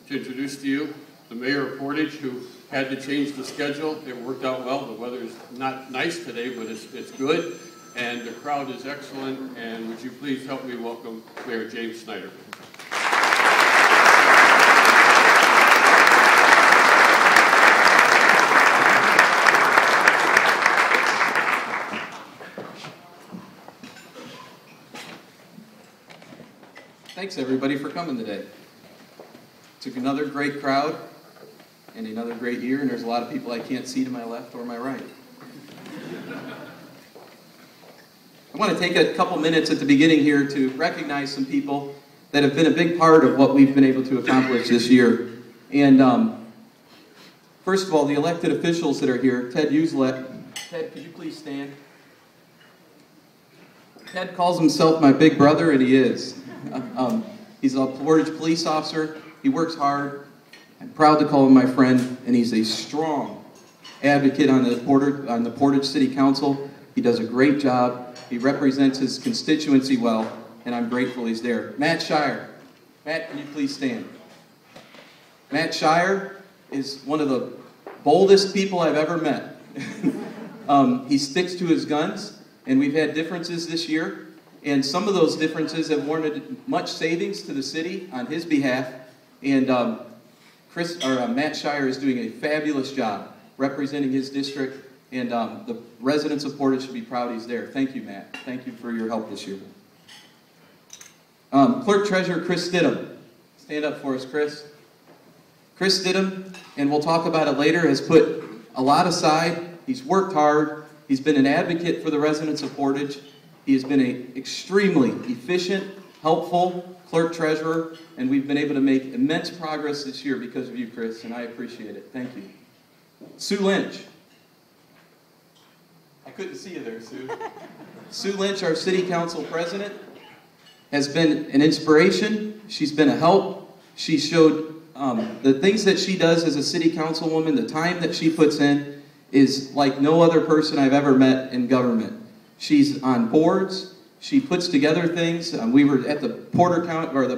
to introduce to you the mayor of Portage, who had to change the schedule. It worked out well. The weather is not nice today, but it's good, and the crowd is excellent. And would you please help me welcome Mayor James Snyder. Thanks everybody for coming today. Took another great crowd and another great year, and there's a lot of people I can't see to my left or my right. I want to take a couple minutes at the beginning here to recognize some people that have been a big part of what we've been able to accomplish this year. And first of all, the elected officials that are here. Ted Uselet. Ted, could you please stand? Ted calls himself my big brother, and he is. He's a Portage police officer. He works hard. I'm proud to call him my friend, and he's a strong advocate on the Portage City Council. He does a great job. He represents his constituency well, and I'm grateful he's there. Matt Shire. Matt, can you please stand? Matt Shire is one of the boldest people I've ever met. He sticks to his guns, and we've had differences this year. And some of those differences have warranted much savings to the city on his behalf. And Matt Shire is doing a fabulous job representing his district. And the residents of Portage should be proud he's there. Thank you, Matt. Thank you for your help this year. Clerk Treasurer Chris Stidham. Stand up for us, Chris. Chris Stidham, and we'll talk about it later, has put a lot aside. He's worked hard. He's been an advocate for the residents of Portage. He has been an extremely efficient, helpful clerk treasurer, and we've been able to make immense progress this year because of you, Chris, and I appreciate it. Thank you. Sue Lynch. I couldn't see you there, Sue. Sue Lynch, our city council president, has been an inspiration. She's been a help. She showed the things that she does as a city councilwoman, the time that she puts in is like no other person I've ever met in government. She's on boards. She puts together things. We were at the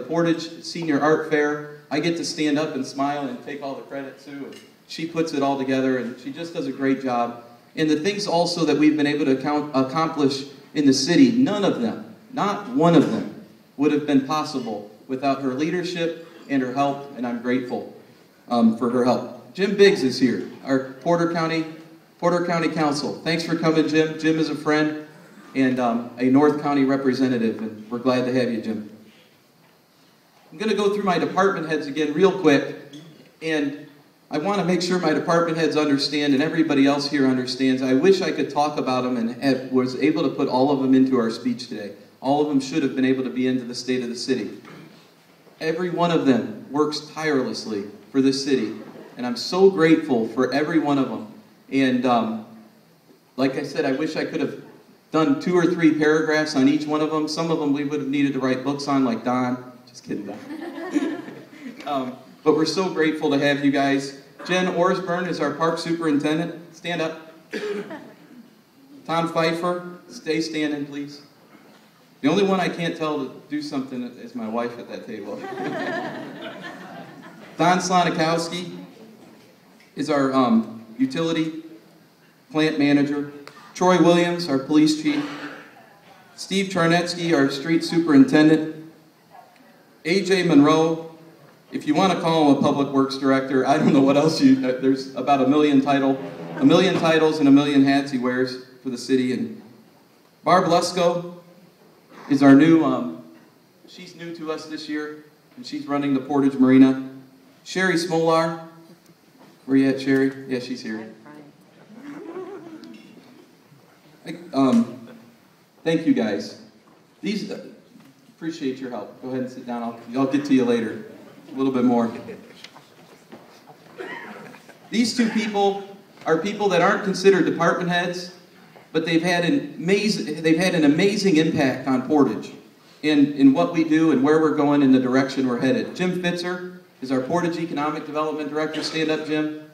Portage Senior Art Fair. I get to stand up and smile and take all the credit too. And she puts it all together, and she just does a great job. And the things also that we've been able to accomplish in the city, none of them, not one of them, would have been possible without her leadership and her help, and I'm grateful for her help. Jim Biggs is here, our Porter County Council. Thanks for coming, Jim. Jim is a friend and a North County representative, and we're glad to have you, Jim. I'm going to go through my department heads again real quick, and I want to make sure my department heads understand and everybody else here understands. I wish I could talk about them and was able to put all of them into our speech today. All of them should have been able to be into the state of the city. Every one of them works tirelessly for this city, and I'm so grateful for every one of them. And like I said, I wish I could have done 2 or 3 paragraphs on each one of them. Some of them we would have needed to write books on, like Don. Just kidding, Don. But we're so grateful to have you guys. Jen Orsburn is our park superintendent. Stand up. Tom Pfeiffer, stay standing, please. The only one I can't tell to do something is my wife at that table. Don Slonikowski is our utility plant manager. Troy Williams, our police chief. Steve Charnetsky, our street superintendent. AJ Monroe, if you want to call him a public works director, I don't know what else there's about a million titles and a million hats he wears for the city. And Barb Lesko is our new, she's new to us this year, and she's running the Portage Marina. Sherry Smolar, where you at, Sherry? Yeah, she's here. Thank you guys. Appreciate your help. Go ahead and sit down. I'll get to you later. A little bit more. These two people are people that aren't considered department heads, but they've had an amazing impact on Portage in what we do and where we're going and the direction we're headed. Jim Fitzer is our Portage Economic Development Director. Stand up, Jim.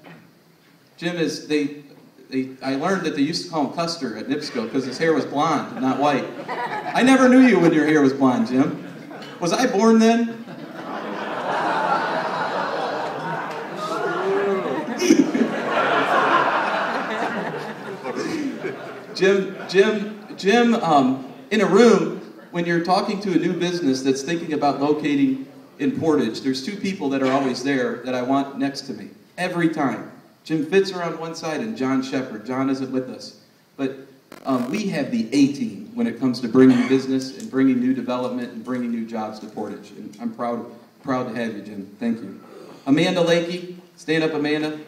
Jim is, I learned that they used to call him Custer at NIPSCO because his hair was blonde, not white. I never knew you when your hair was blonde, Jim. Was I born then? Jim, in a room, when you're talking to a new business that's thinking about locating in Portage, there's two people that are always there that I want next to me, every time. Jim Fitzer on one side and John Shepard. John isn't with us. But we have the A-team when it comes to bringing business and bringing new development and bringing new jobs to Portage. And I'm proud to have you, Jim. Thank you. Amanda Lakey, stand up, Amanda.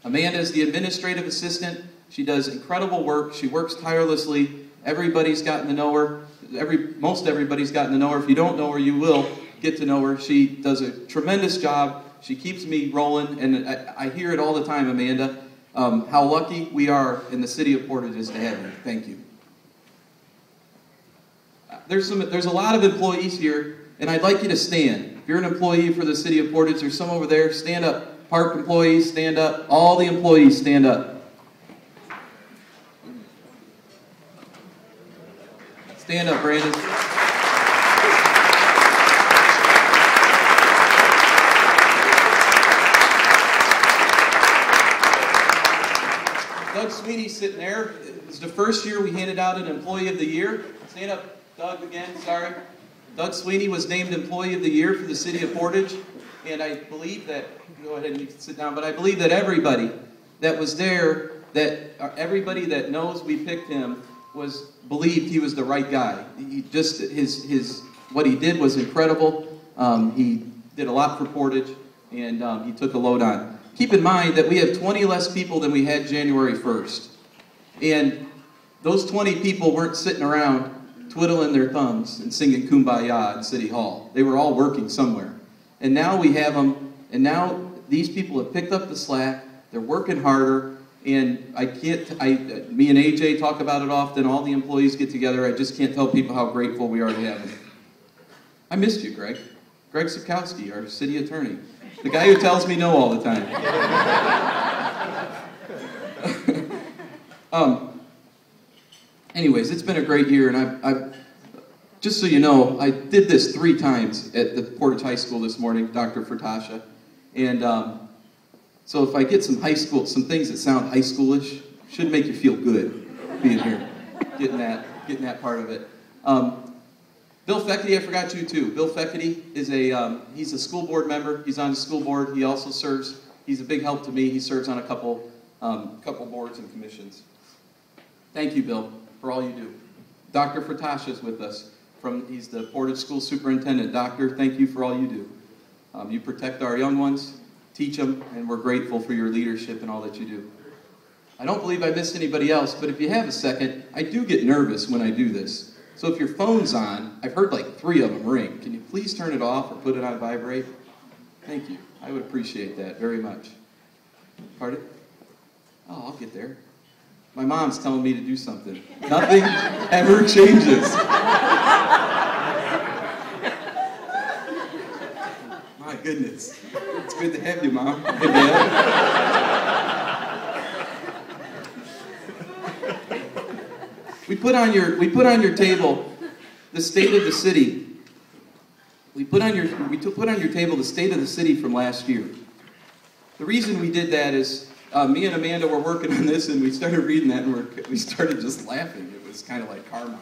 Amanda is the administrative assistant. She does incredible work. She works tirelessly. Everybody's gotten to know her. Most everybody's gotten to know her. If you don't know her, you will get to know her. She does a tremendous job. She keeps me rolling, and I hear it all the time, Amanda, how lucky we are in the city of Portage to have you. Thank you. There's a lot of employees here, and I'd like you to stand. If you're an employee for the city of Portage, there's some over there. Stand up. Park employees, stand up. All the employees, stand up. Stand up, Brandon. Doug Sweeney's sitting there. It's the first year we handed out an Employee of the Year. Stand up, Doug, again, sorry. Doug Sweeney was named Employee of the Year for the city of Portage. And I believe that, go ahead and you can sit down, but I believe that everybody that was there, everybody that knows we picked him, believed he was the right guy. He just, what he did was incredible. He did a lot for Portage, and he took a load on. Keep in mind that we have 20 less people than we had January 1st. And those 20 people weren't sitting around twiddling their thumbs and singing Kumbaya in City Hall. They were all working somewhere. And now we have them, and now these people have picked up the slack. They're working harder, and me and AJ talk about it often. All the employees get together. I just can't tell people how grateful we are to have them. I missed you, Greg. Greg Sikowski, our city attorney. The guy who tells me no all the time. Anyways, it's been a great year, and just so you know, I did this 3 times at the Portage High School this morning, Dr. Furtasha. And so if I get some things that sound high schoolish, should make you feel good being here, getting that part of it. Bill Feckety, I forgot you too. Bill Feckety is he's a school board member. He's on the school board. He also serves, he's a big help to me. He serves on a couple boards and commissions. Thank you, Bill, for all you do. Dr. Furtasha is with us. He's the Portage School Superintendent. Doctor, thank you for all you do. You protect our young ones, teach them, and we're grateful for your leadership and all that you do. I don't believe I missed anybody else, but if you have a second, I do get nervous when I do this. So if your phone's on, I've heard like 3 of them ring. Can you please turn it off or put it on vibrate? Thank you. I would appreciate that very much. Pardon? Oh, I'll get there. My mom's telling me to do something. Nothing ever changes. My goodness. It's good to have you, Mom. And Dad. We put on your table the state of the city. We put on your table the state of the city from last year. The reason we did that is me and Amanda were working on this, and we started reading that, and we started just laughing. It was kind of like karma.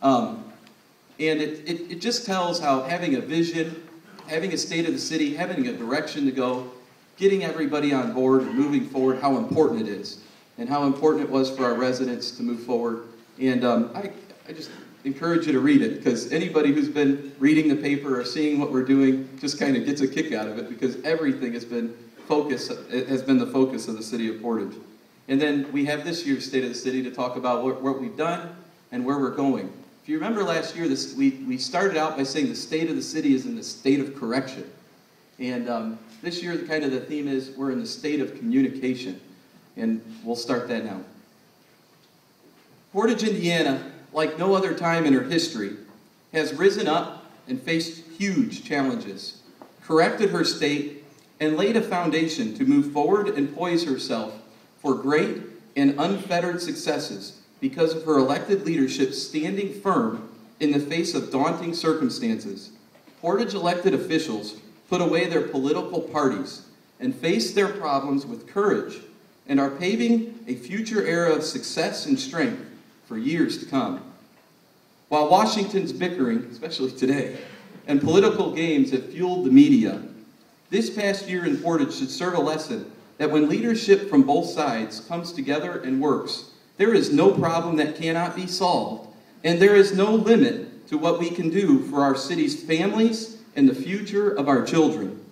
And it just tells how having a vision, having a state of the city, having a direction to go, getting everybody on board and moving forward, how important it is, and how important it was for our residents to move forward. And I just encourage you to read it, because anybody who's been reading the paper or seeing what we're doing just kind of gets a kick out of it, because everything has been the focus of the city of Portage. And then we have this year's State of the City to talk about what we've done and where we're going. If you remember last year, we started out by saying the state of the city is in the state of correction. And this year, kind of the theme is we're in the state of communication. And we'll start that now. Portage, Indiana, like no other time in her history, has risen up and faced huge challenges, corrected her state, and laid a foundation to move forward and poise herself for great and unfettered successes because of her elected leadership standing firm in the face of daunting circumstances. Portage elected officials put away their political parties and faced their problems with courage and are paving a future era of success and strength for years to come. While Washington's bickering, especially today, and political games have fueled the media, this past year in Portage should serve a lesson that when leadership from both sides comes together and works, there is no problem that cannot be solved, and there is no limit to what we can do for our city's families and the future of our children.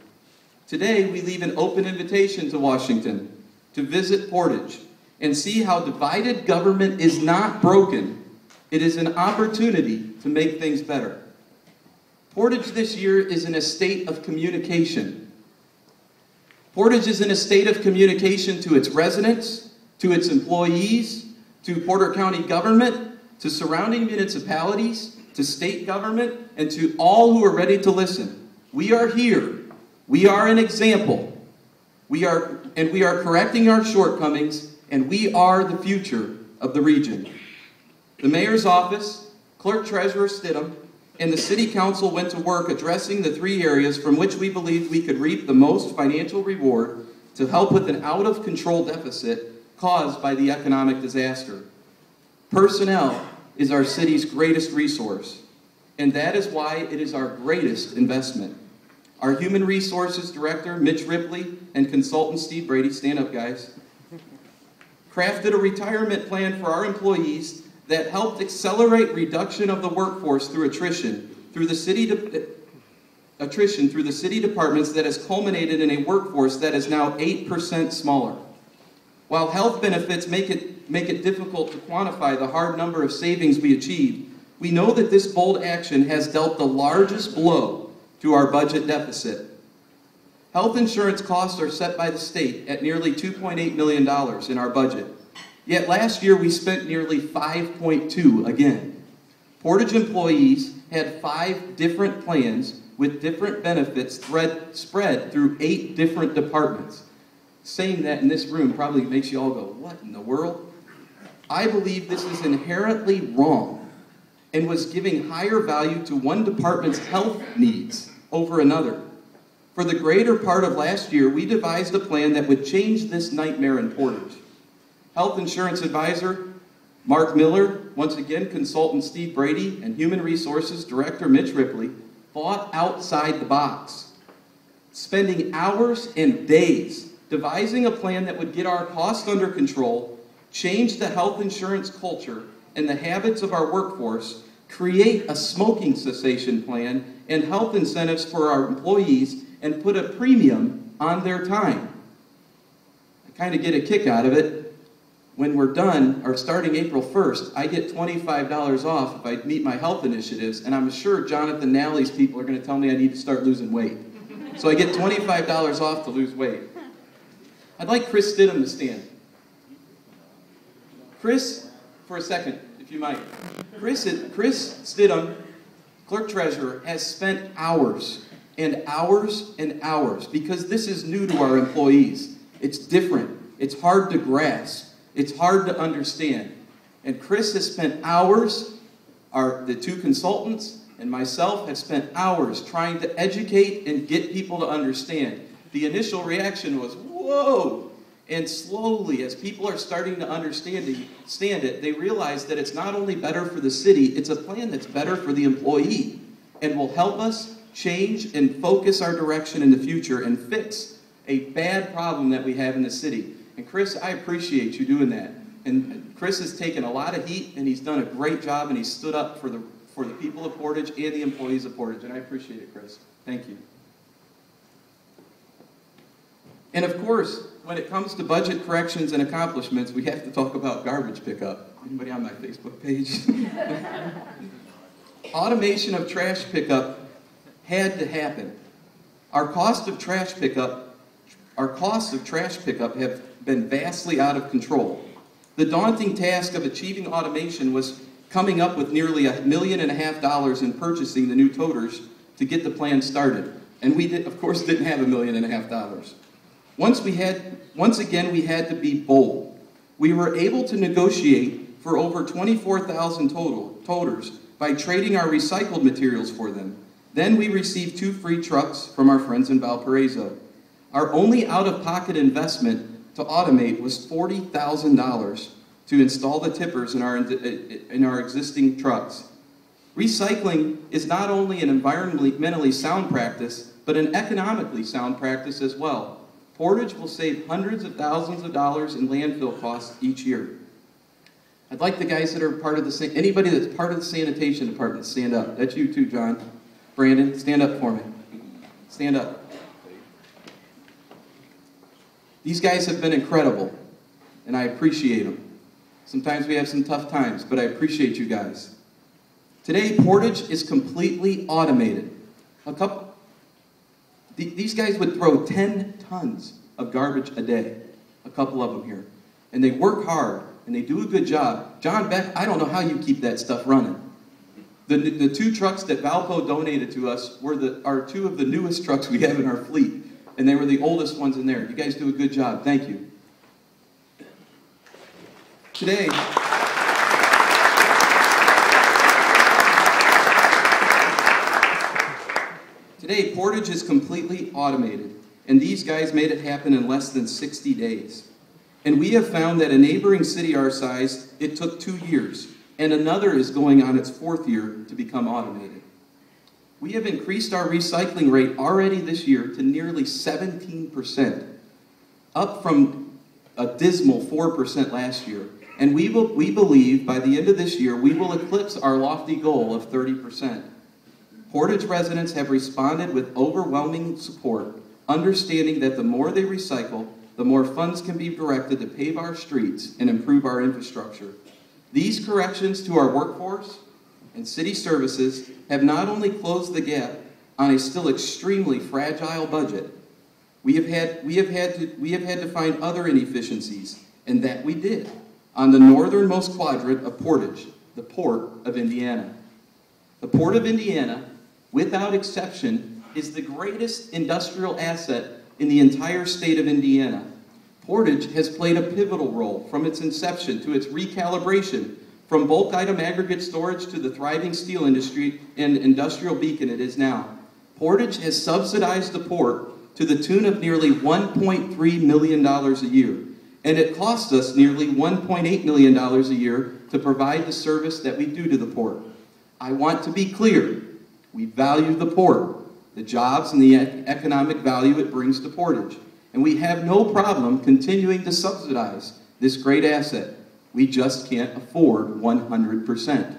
Today, we leave an open invitation to Washington to visit Portage and see how divided government is not broken. It is an opportunity to make things better. Portage this year is in a state of communication. Portage is in a state of communication to its residents, to its employees, to Porter County government, to surrounding municipalities, to state government, and to all who are ready to listen. We are here. We are an example. We are correcting our shortcomings, and we are the future of the region. The mayor's office, clerk treasurer Stidham, and the city council went to work addressing the three areas from which we believed we could reap the most financial reward to help with an out-of-control deficit caused by the economic disaster. Personnel is our city's greatest resource, and that is why it is our greatest investment. Our Human Resources Director, Mitch Ripley, and consultant Steve Brady, stand up guys, crafted a retirement plan for our employees that helped accelerate reduction of the workforce through attrition through the city departments that has culminated in a workforce that is now 8% smaller. While health benefits make it difficult to quantify the hard number of savings we achieved, we know that this bold action has dealt the largest blow to our budget deficit. Health insurance costs are set by the state at nearly $2.8 million in our budget. Yet last year we spent nearly $5.2 again. Portage employees had 5 different plans with different benefits spread through 8 different departments. Saying that in this room probably makes you all go, what in the world? I believe this is inherently wrong and was giving higher value to one department's health needs over another. For the greater part of last year, we devised a plan that would change this nightmare in Portage. Health insurance advisor Mark Miller, once again consultant Steve Brady, and Human Resources Director Mitch Ripley thought outside the box, spending hours and days devising a plan that would get our costs under control, change the health insurance culture and the habits of our workforce, create a smoking cessation plan and health incentives for our employees, and put a premium on their time. I kind of get a kick out of it. When we're done, or starting April 1st, I get $25 off if I meet my health initiatives, and I'm sure Jonathan Nally's people are going to tell me I need to start losing weight. So I get $25 off to lose weight. I'd like Chris Stidham to stand. Chris, for a second, if you might. Chris Stidham, clerk treasurer, has spent hours and hours and hours, because this is new to our employees. It's different. It's hard to grasp. It's hard to understand. And Chris has spent hours, the 2 consultants and myself have spent hours trying to educate and get people to understand. The initial reaction was, whoa! And slowly, as people are starting to understand it, they realize that it's not only better for the city, it's a plan that's better for the employee and will help us change and focus our direction in the future and fix a bad problem that we have in the city. And Chris, I appreciate you doing that. And Chris has taken a lot of heat, and he's done a great job, and he's stood up for the people of Portage and the employees of Portage, and I appreciate it, Chris. Thank you. And of course, when it comes to budget corrections and accomplishments, we have to talk about garbage pickup. Anybody on my Facebook page? Automation of trash pickup had to happen. Our costs of trash pickup have been vastly out of control. The daunting task of achieving automation was coming up with nearly $1.5 million in purchasing the new toters to get the plan started. And we, of course, didn't have $1.5 million. Once again, we had to be bold. We were able to negotiate for over 24,000 toters by trading our recycled materials for them. Then we received 2 free trucks from our friends in Valparaiso. Our only out-of-pocket investment to automate was $40,000 to install the tippers in our existing trucks. Recycling is not only an environmentally sound practice, but an economically sound practice as well. Portage will save hundreds of thousands of dollars in landfill costs each year. I'd like the guys that are part of anybody that's part of the sanitation department to stand up. That's you too, John. Brandon, stand up for me. Stand up. These guys have been incredible, and I appreciate them. Sometimes we have some tough times, but I appreciate you guys. Today, Portage is completely automated. These guys would throw 10 tons of garbage a day, a couple of them here. And they work hard, and they do a good job. John Beck, I don't know how you keep that stuff running. The two trucks that Valpo donated to us are two of the newest trucks we have in our fleet. And they were the oldest ones in there. You guys do a good job. Thank you. Today, Portage is completely automated, and these guys made it happen in less than 60 days. And we have found that a neighboring city our size, it took 2 years, and another is going on its 4th year to become automated. We have increased our recycling rate already this year to nearly 17%, up from a dismal 4% last year. And we believe by the end of this year, we will eclipse our lofty goal of 30%. Portage residents have responded with overwhelming support, understanding that the more they recycle, the more funds can be directed to pave our streets and improve our infrastructure. These corrections to our workforce and city services have not only closed the gap on a still extremely fragile budget, we have had to find other inefficiencies, and that we did, on the northernmost quadrant of Portage, the Port of Indiana. The Port of Indiana, without exception, is the greatest industrial asset in the entire state of Indiana. Portage has played a pivotal role from its inception to its recalibration, from bulk item aggregate storage to the thriving steel industry and industrial beacon it is now. Portage has subsidized the port to the tune of nearly $1.3 million a year, and it costs us nearly $1.8 million a year to provide the service that we do to the port. I want to be clear, we value the port, the jobs and the economic value it brings to Portage, and we have no problem continuing to subsidize this great asset. We just can't afford 100%.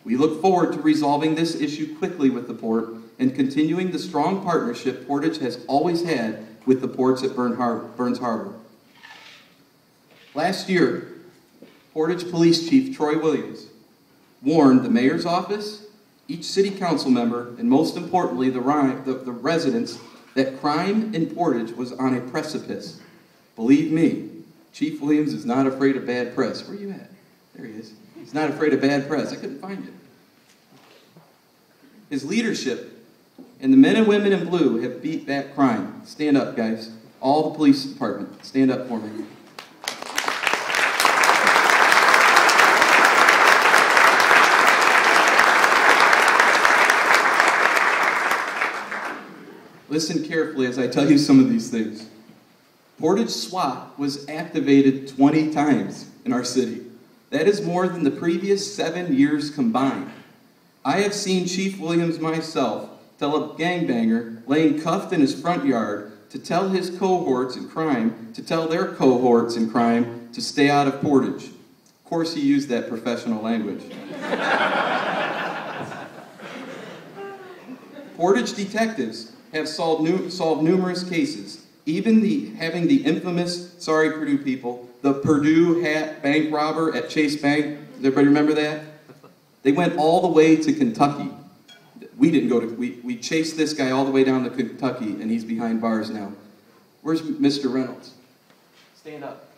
We look forward to resolving this issue quickly with the port and continuing the strong partnership Portage has always had with the ports at Burns Harbor. Last year, Portage Police Chief Troy Williams warned the mayor's office, each city council member, and most importantly, the residents, that crime in Portage was on a precipice. Believe me, Chief Williams is not afraid of bad press. Where are you at? There he is. He's not afraid of bad press. I couldn't find you. His leadership and the men and women in blue have beat back crime. Stand up, guys. All the police department, stand up for me. Listen carefully as I tell you some of these things. Portage SWAT was activated 20 times in our city. That is more than the previous 7 years combined. I have seen Chief Williams myself tell a gangbanger laying cuffed in his front yard to tell his cohorts in crime, to tell their cohorts in crime to stay out of Portage. Of course, he used that professional language. Portage detectives have solved numerous cases, even having the infamous, sorry Purdue people, the Purdue hat bank robber at Chase Bank. Does everybody remember that? They went all the way to Kentucky. We didn't go to, we chased this guy all the way down to Kentucky, and he's behind bars now. Where's Mr. Reynolds? Stand up.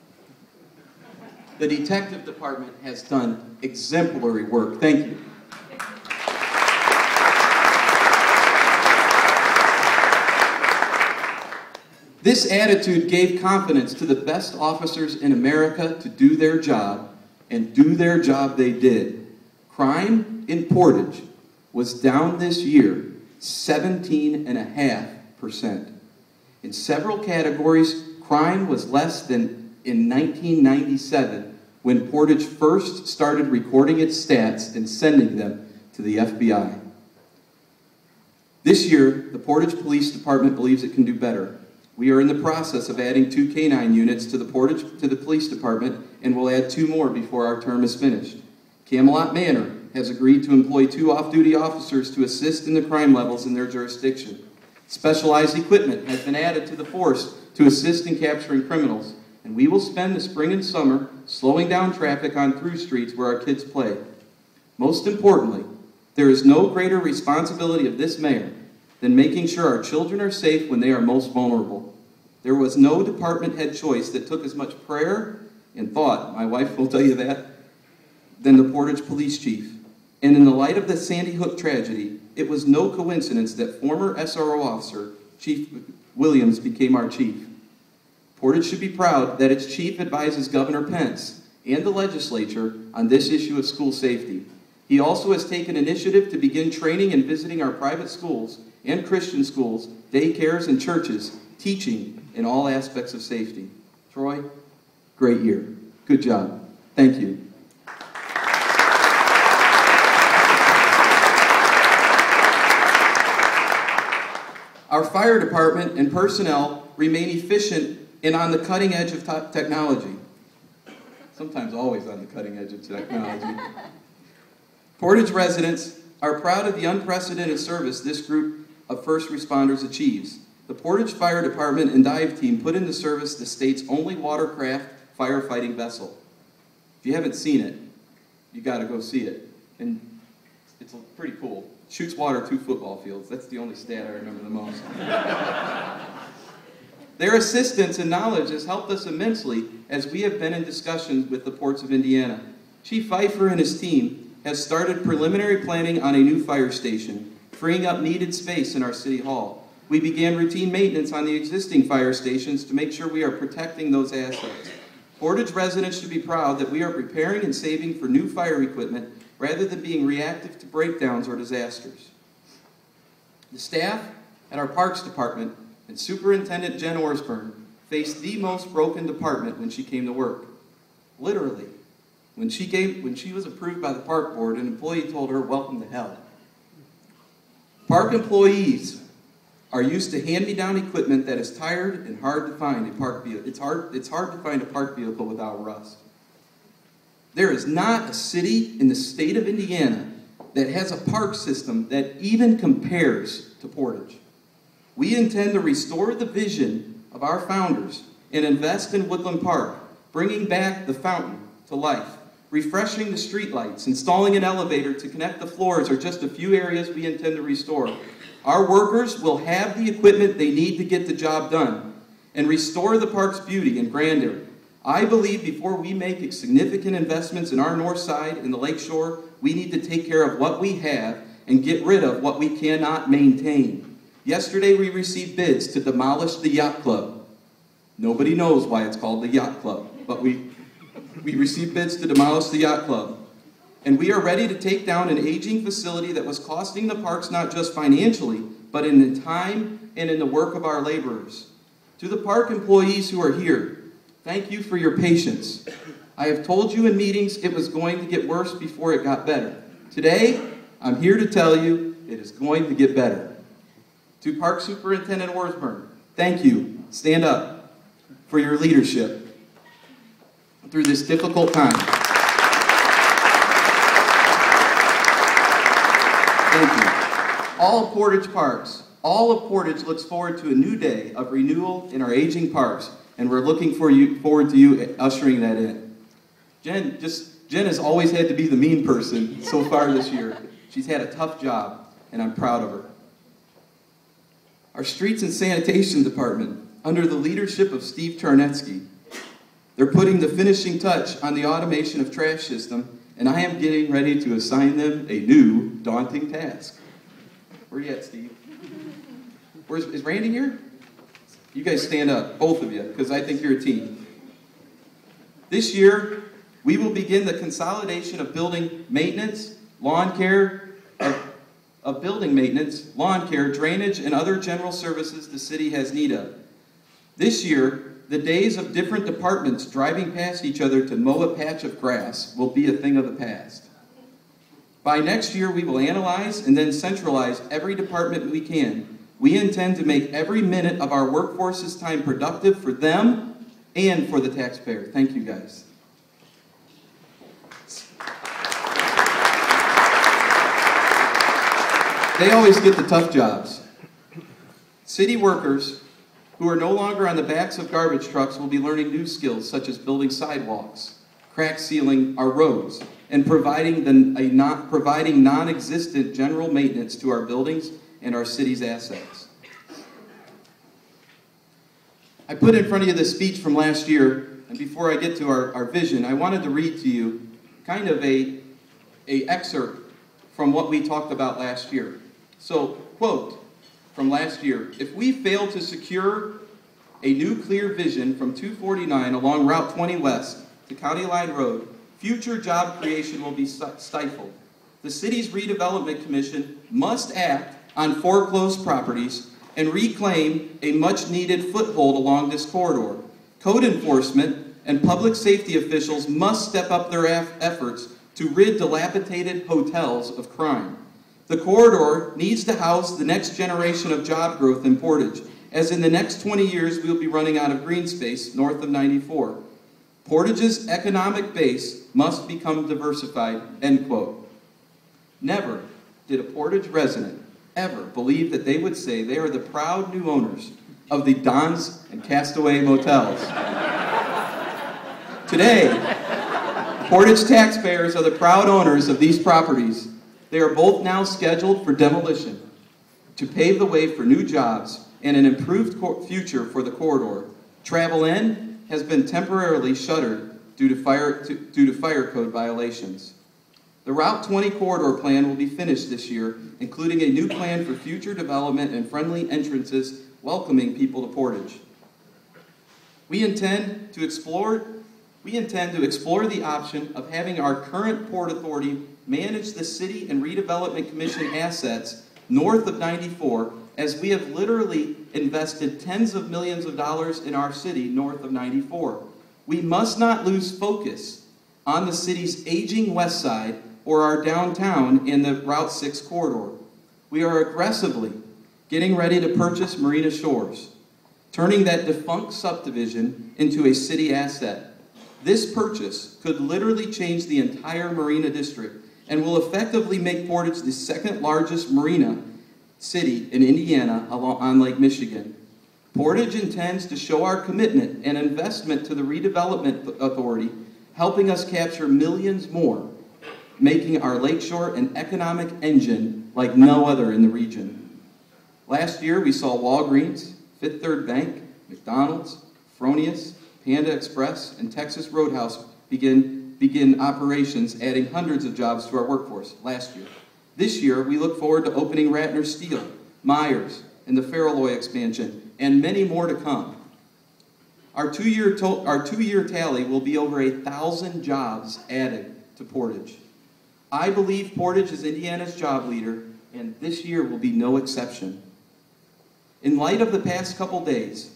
The detective department has done exemplary work. Thank you. This attitude gave confidence to the best officers in America to do their job, and do their job they did. Crime in Portage was down this year 17.5%. In several categories, crime was less than in 1997 when Portage first started recording its stats and sending them to the FBI. This year, the Portage Police Department believes it can do better. We are in the process of adding 2 canine units to the Police Department, and will add 2 more before our term is finished. Camelot Manor has agreed to employ 2 off-duty officers to assist in the crime levels in their jurisdiction. Specialized equipment has been added to the force to assist in capturing criminals, and we will spend the spring and summer slowing down traffic on through streets where our kids play. Most importantly, there is no greater responsibility of this mayor than making sure our children are safe when they are most vulnerable. There was no department head choice that took as much prayer and thought, my wife will tell you that, than the Portage Police Chief. And in the light of the Sandy Hook tragedy, it was no coincidence that former SRO officer, Chief Williams, became our chief. Portage should be proud that its chief advises Governor Pence and the legislature on this issue of school safety. He also has taken initiative to begin training and visiting our private schools and Christian schools, daycares, and churches, teaching in all aspects of safety. Troy, great year. Good job. Thank you. Our fire department and personnel remain efficient and on the cutting edge of technology. Sometimes always on the cutting edge of technology. Portage residents are proud of the unprecedented service this group of first responders achieves. The Portage Fire Department and dive team put into service the state's only watercraft firefighting vessel. If you haven't seen it, you got to go see it. And it's pretty cool. Shoots water 2 football fields. That's the only stat I remember the most. Their assistance and knowledge has helped us immensely as we have been in discussions with the ports of Indiana. Chief Pfeiffer and his team has started preliminary planning on a new fire station, freeing up needed space in our city hall. We began routine maintenance on the existing fire stations to make sure we are protecting those assets. Portage residents should be proud that we are preparing and saving for new fire equipment rather than being reactive to breakdowns or disasters. The staff at our Parks Department and Superintendent Jen Orsburn faced the most broken department when she came to work. Literally, when she was approved by the Park Board, an employee told her, "Welcome to hell." Park employees are used to hand-me-down equipment that is tired and hard to find a park vehicle. It's hard to find a park vehicle without rust. There is not a city in the state of Indiana that has a park system that even compares to Portage. We intend to restore the vision of our founders and invest in Woodland Park, bringing back the fountain to life. Refreshing the streetlights, installing an elevator to connect the floors are just a few areas we intend to restore. Our workers will have the equipment they need to get the job done and restore the park's beauty and grandeur. I believe before we make significant investments in our north side and the lake shore, we need to take care of what we have and get rid of what we cannot maintain. Yesterday we received bids to demolish the yacht club. Nobody knows why it's called the yacht club, but we received bids to demolish the yacht club. And we are ready to take down an aging facility that was costing the parks not just financially, but in the time and in the work of our laborers. To the park employees who are here, thank you for your patience. I have told you in meetings it was going to get worse before it got better. Today, I'm here to tell you it is going to get better. To Park Superintendent Orsburn, thank you. Stand up for your leadership through this difficult time. Thank you. All of Portage Parks, all of Portage looks forward to a new day of renewal in our aging parks, and we're looking forward to you ushering that in. Jen has always had to be the mean person so far this year. She's had a tough job, and I'm proud of her. Our Streets and Sanitation Department, under the leadership of Steve Charnetsky, they're putting the finishing touch on the automation of trash system, and I am getting ready to assign them a new daunting task. Where you at, Steve? Is Randy here? You guys stand up, both of you, because I think you're a team. This year, we will begin the consolidation of building maintenance, lawn care, lawn care, drainage, and other general services the city has need of. This year, The days of different departments driving past each other to mow a patch of grass will be a thing of the past. By next year, we will analyze and then centralize every department we can. We intend to make every minute of our workforce's time productive for them and for the taxpayer. Thank you, guys. They always get the tough jobs. City workers who are no longer on the backs of garbage trucks will be learning new skills such as building sidewalks, crack sealing our roads, and providing non-existent general maintenance to our buildings and our city's assets. I put in front of you this speech from last year, and before I get to our vision, I wanted to read to you kind of a excerpt from what we talked about last year. So, quote from last year, "If we fail to secure a new clear vision from 249 along Route 20 West to County Line Road, future job creation will be stifled. The city's redevelopment commission must act on foreclosed properties and reclaim a much-needed foothold along this corridor. Code enforcement and public safety officials must step up their efforts to rid dilapidated hotels of crime. The corridor needs to house the next generation of job growth in Portage, as in the next 20 years we'll be running out of green space north of 94. Portage's economic base must become diversified," end quote. Never did a Portage resident ever believe that they would say they are the proud new owners of the Dons and Castaway motels. Today, Portage taxpayers are the proud owners of these properties. They are both now scheduled for demolition to pave the way for new jobs and an improved future for the corridor. Travel in has been temporarily shuttered due to fire code violations. The Route 20 corridor plan will be finished this year, including a new plan for future development and friendly entrances welcoming people to Portage. We intend to explore the option of having our current Port Authority manage the City and Redevelopment Commission assets north of 94, as we have literally invested tens of millions of dollars in our city north of 94. We must not lose focus on the city's aging west side or our downtown in the Route 6 corridor. We are aggressively getting ready to purchase Marina Shores, turning that defunct subdivision into a city asset. This purchase could literally change the entire Marina district and will effectively make Portage the second largest marina city in Indiana on Lake Michigan. Portage intends to show our commitment and investment to the Redevelopment Authority, helping us capture millions more, making our lakeshore an economic engine like no other in the region. Last year, we saw Walgreens, Fifth Third Bank, McDonald's, Fronius, Panda Express, and Texas Roadhouse begin operations, adding hundreds of jobs to our workforce last year. This year, we look forward to opening Ratner Steel, Myers, and the Faralloy expansion, and many more to come. Our two-year tally will be over 1,000 jobs added to Portage. I believe Portage is Indiana's job leader, and this year will be no exception. In light of the past couple days,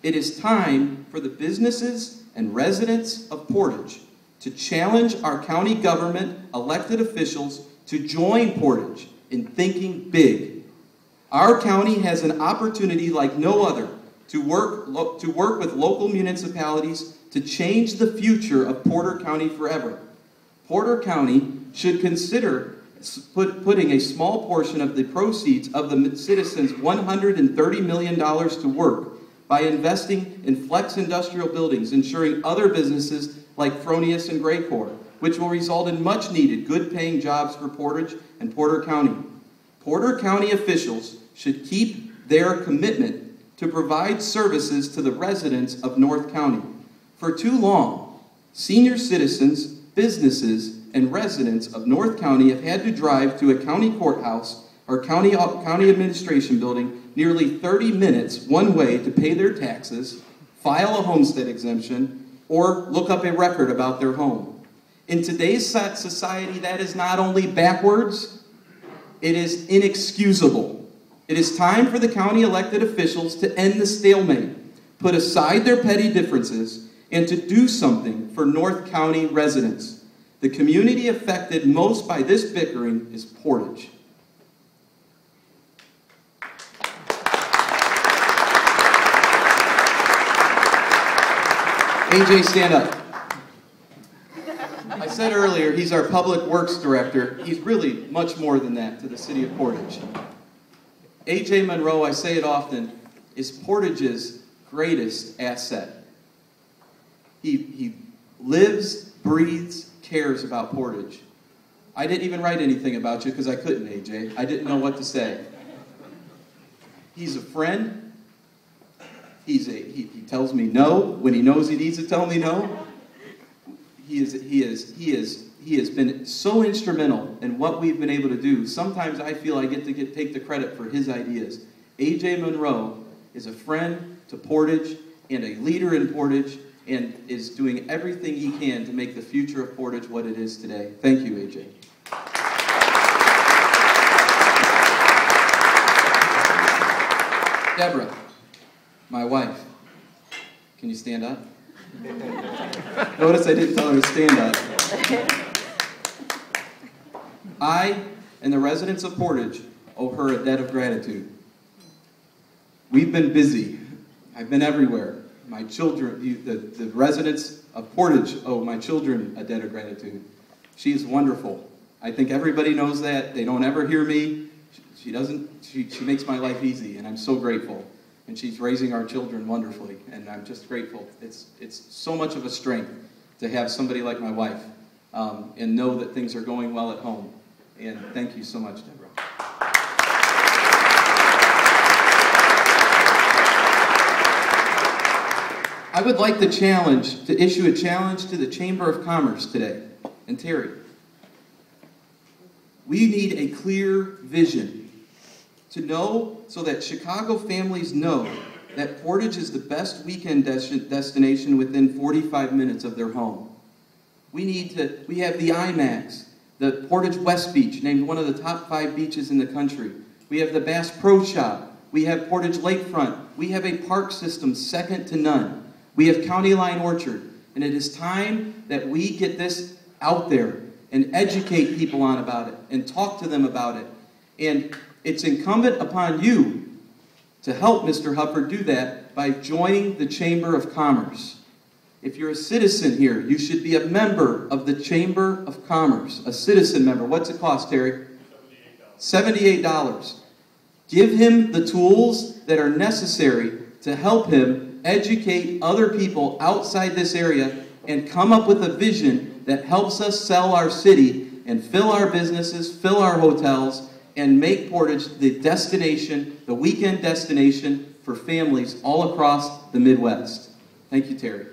it is time for the businesses and residents of Portage to challenge our county government elected officials to join Portage in thinking big. Our county has an opportunity like no other to work with local municipalities to change the future of Porter County forever. Porter County should consider putting a small portion of the proceeds of the citizens' $130 million to work by investing in flex industrial buildings, ensuring other businesses like Fronius and Graycore, which will result in much-needed, good-paying jobs for Portage and Porter County. Porter County officials should keep their commitment to provide services to the residents of North County. For too long, senior citizens, businesses, and residents of North County have had to drive to a county courthouse or county administration building nearly 30 minutes one way to pay their taxes, file a homestead exemption, or look up a record about their home. In today's society, that is not only backwards, it is inexcusable. It is time for the county elected officials to end the stalemate. put aside their petty differences, and to do something for North County residents. The community affected most by this bickering is Portage. AJ, stand up. I said earlier, he's our Public Works Director. He's really much more than that to the city of Portage. AJ Monroe, I say it often, is Portage's greatest asset. He lives, breathes, cares about Portage. I didn't even write anything about you because I couldn't, AJ. I didn't know what to say. He's a friend. He tells me no when he knows he needs to tell me no. He has been so instrumental in what we've been able to do. Sometimes I feel I get to take the credit for his ideas. AJ Monroe is a friend to Portage and a leader in Portage and is doing everything he can to make the future of Portage what it is today. Thank you, AJ. Deborah, my wife, can you stand up? Notice I didn't tell her to stand up. I and the residents of Portage owe her a debt of gratitude. We've been busy. I've been everywhere. My children, the residents of Portage owe my children a debt of gratitude. She is wonderful. I think everybody knows that. They don't ever hear me. She makes my life easy, and I'm so grateful. And she's raising our children wonderfully, and I'm just grateful. It's so much of a strength to have somebody like my wife and know that things are going well at home. And thank you so much, Deborah. I would like to issue a challenge to the Chamber of Commerce today. And Terry, we need a clear vision to know, so that Chicago families know that Portage is the best weekend destination within 45 minutes of their home. We have the IMAX, the Portage West Beach, named one of the top 5 beaches in the country. We have the Bass Pro Shop. We have Portage Lakefront. We have a park system second to none. We have County Line Orchard. And it is time that we get this out there and educate people about it and talk to them about it. And it's incumbent upon you to help Mr. Hufford do that by joining the Chamber of Commerce. If you're a citizen here, you should be a member of the Chamber of Commerce, a citizen member. What's it cost, Terry? $78. Give him the tools that are necessary to help him educate other people outside this area and come up with a vision that helps us sell our city and fill our businesses, fill our hotels, and make Portage the destination, the weekend destination for families all across the Midwest. Thank you, Terry.